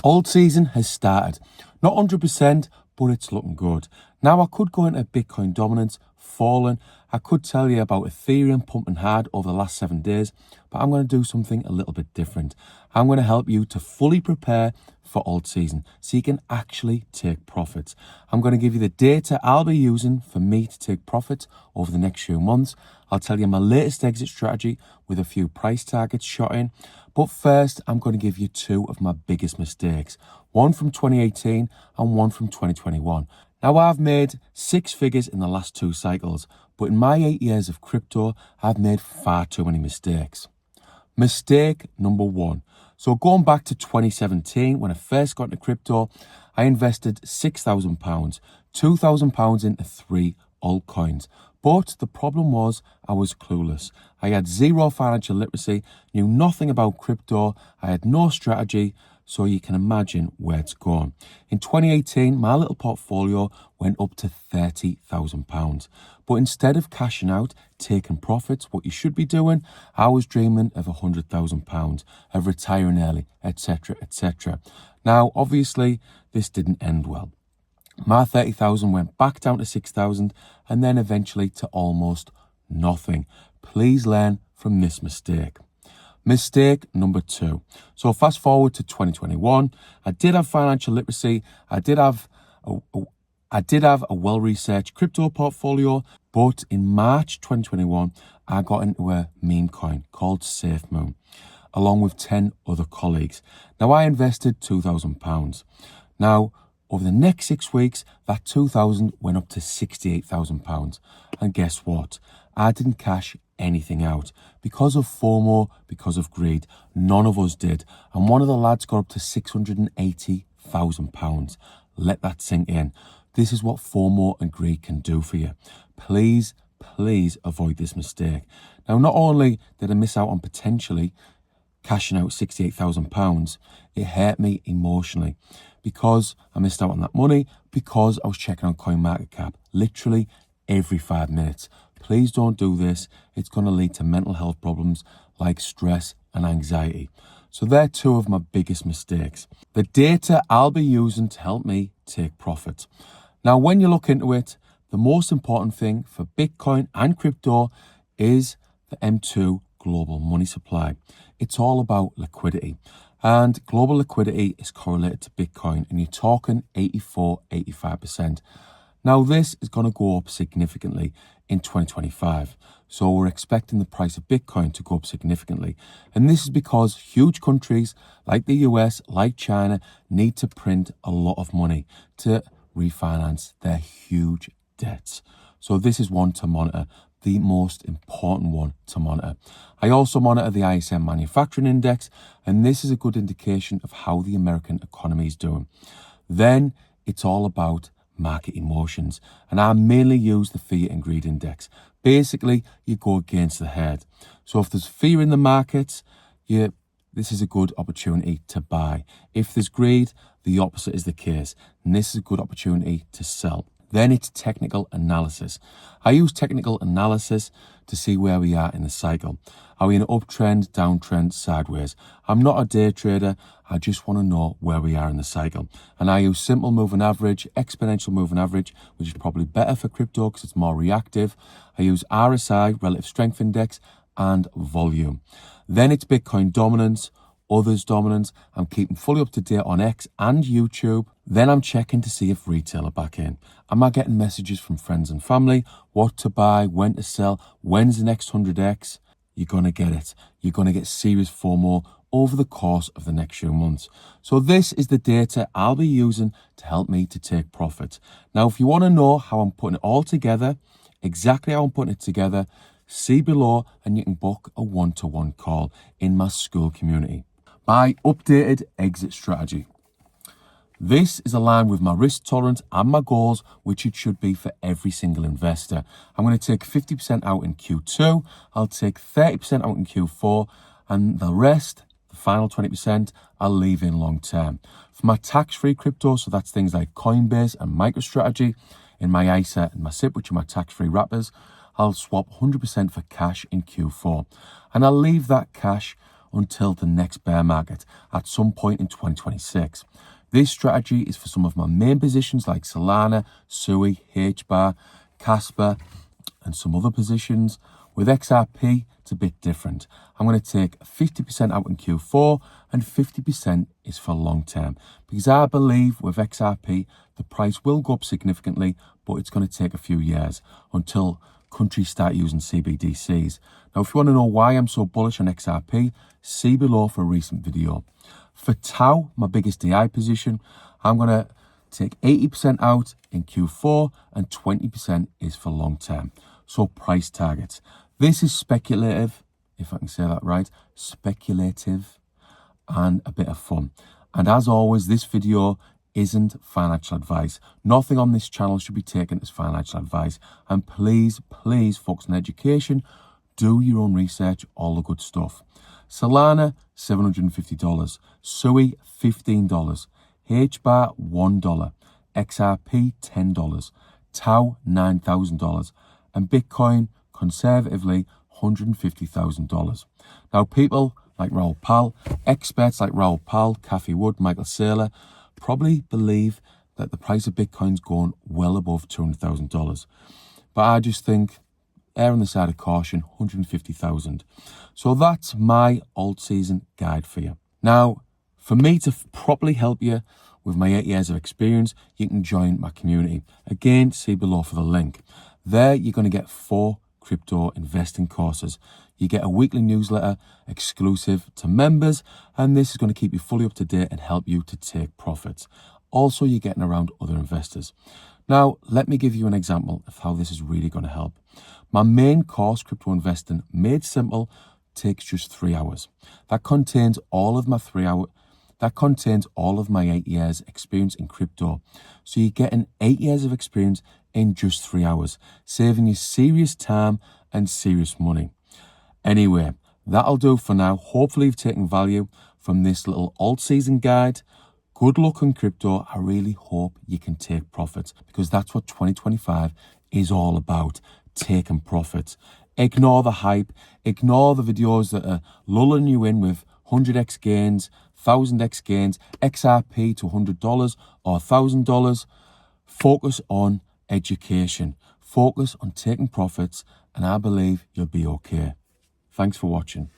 Old season has started. Not 100%, but it's looking good. Now I could go into Bitcoin dominance, fallen. I could tell you about Ethereum pumping hard over the last 7 days, but I'm going to do something a little bit different. I'm going to help you to fully prepare for old season so you can actually take profits. I'm going to give you the data I'll be using for me to take profits over the next few months. I'll tell you my latest exit strategy with a few price targets shot in. But first, I'm going to give you 2 of my biggest mistakes. One from 2018 and one from 2021. Now, I've made 6 figures in the last 2 cycles, but in my 8 years of crypto, I've made far too many mistakes. Mistake number 1. So going back to 2017, when I first got into crypto, I invested £6,000, £2,000 into 3 altcoins. But the problem was I was clueless. I had zero financial literacy, knew nothing about crypto, I had no strategy, so you can imagine where it's gone. In 2018, my little portfolio went up to £30,000. But instead of cashing out, taking profits, what you should be doing, I was dreaming of £100,000, of retiring early, etc., etc. Now, obviously, this didn't end well. My 30,000 went back down to 6,000 and then eventually to almost nothing. Please learn from this mistake. Mistake number 2. So fast forward to 2021. I did have financial literacy. I did have a well-researched crypto portfolio, but in March 2021, I got into a meme coin called SafeMoon, along with 10 other colleagues. Now, I invested £2,000. Now, over the next 6 weeks, that £2,000 went up to £68,000. And guess what? I didn't cash anything out. Because of FOMO, because of greed, none of us did. And one of the lads got up to £680,000. Let that sink in. This is what FOMO and greed can do for you. Please, please avoid this mistake. Now, not only did I miss out on potentially cashing out £68,000, it hurt me emotionally because I missed out on that money, because I was checking on CoinMarketCap literally every 5 minutes. Please don't do this. It's going to lead to mental health problems like stress and anxiety. So they're 2 of my biggest mistakes. The data I'll be using to help me take profit. Now, when you look into it, the most important thing for Bitcoin and crypto is the M2 global money supply. It's all about liquidity. And global liquidity is correlated to Bitcoin, and you're talking 85%. Now, this is going to go up significantly in 2025. So we're expecting the price of Bitcoin to go up significantly. And this is because huge countries like the US, like China, need to print a lot of money to refinance their huge debts. So this is one to monitor, the most important one to monitor. I also monitor the ISM Manufacturing Index, and this is a good indication of how the American economy is doing. Then it's all about market emotions, and I mainly use the Fear and Greed Index. Basically, you go against the herd. So if there's fear in the markets, this is a good opportunity to buy. If there's greed, the opposite is the case, and this is a good opportunity to sell. Then it's technical analysis. I use technical analysis to see where we are in the cycle. Are we in an uptrend, downtrend, sideways? I'm not a day trader. I just want to know where we are in the cycle. And I use simple moving average, exponential moving average, which is probably better for crypto because it's more reactive. I use RSI, relative strength index, and volume. Then it's Bitcoin dominance, others dominance. I'm keeping fully up to date on X and YouTube. Then I'm checking to see if retail are back in. Am I getting messages from friends and family? What to buy, when to sell, when's the next 100X? You're going to get it. You're going to get serious FOMO over the course of the next few months. So this is the data I'll be using to help me to take profit. Now, if you want to know how I'm putting it all together, exactly how I'm putting it together, see below and you can book a one-to-one call in my school community. My updated exit strategy. This is aligned with my risk tolerance and my goals, which it should be for every single investor. I'm going to take 50% out in Q2. I'll take 30% out in Q4, and the rest, the final 20%, I'll leave in long term. For my tax-free crypto, so that's things like Coinbase and MicroStrategy, in my ISA and my SIP, which are my tax-free wrappers, I'll swap 100% for cash in Q4. And I'll leave that cash until the next bear market at some point in 2026. This strategy is for some of my main positions like Solana, Sui, HBAR, Casper, and some other positions. With XRP, it's a bit different. I'm going to take 50% out in Q4 and 50% is for long term, because I believe with XRP, the price will go up significantly, but it's going to take a few years until countries start using CBDCs. Now, if you want to know why I'm so bullish on XRP, see below for a recent video. For Tau, my biggest DI position, I'm going to take 80% out in Q4 and 20% is for long term. So price targets. This is speculative, if I can say that right, speculative and a bit of fun. And as always, this video isn't financial advice. Nothing on this channel should be taken as financial advice. And please, please focus on education. Do your own research, all the good stuff. Solana, $750. Sui, $15. HBAR, $1. XRP, $10. Tau, $9,000. And Bitcoin, conservatively, $150,000. Now, people like Raoul Pal, experts like Raoul Pal, Cathie Wood, Michael Saylor, probably believe that the price of Bitcoin's going well above $200,000. But I just think, err on the side of caution, 150,000. So that's my alt season guide for you. Now, for me to properly help you with my 8 years of experience, you can join my community. Again, see below for the link. There, you're going to get 4 crypto investing courses. You get a weekly newsletter exclusive to members, and this is going to keep you fully up to date and help you to take profits. Also, you're getting around other investors. Now, let me give you an example of how this is really going to help. My main course, Crypto Investing Made Simple, takes just 3 hours. That contains all of my 8 years experience in crypto. So you're getting 8 years of experience in just 3 hours, saving you serious time and serious money. Anyway, that'll do for now. Hopefully you've taken value from this little alt season guide. Good luck on crypto. I really hope you can take profits, because that's what 2025 is all about, taking profits. Ignore the hype. Ignore the videos that are lulling you in with 100x gains, 1000x gains, XRP to $100 or $1,000. Focus on education. Focus on taking profits, and I believe you'll be okay. Thanks for watching.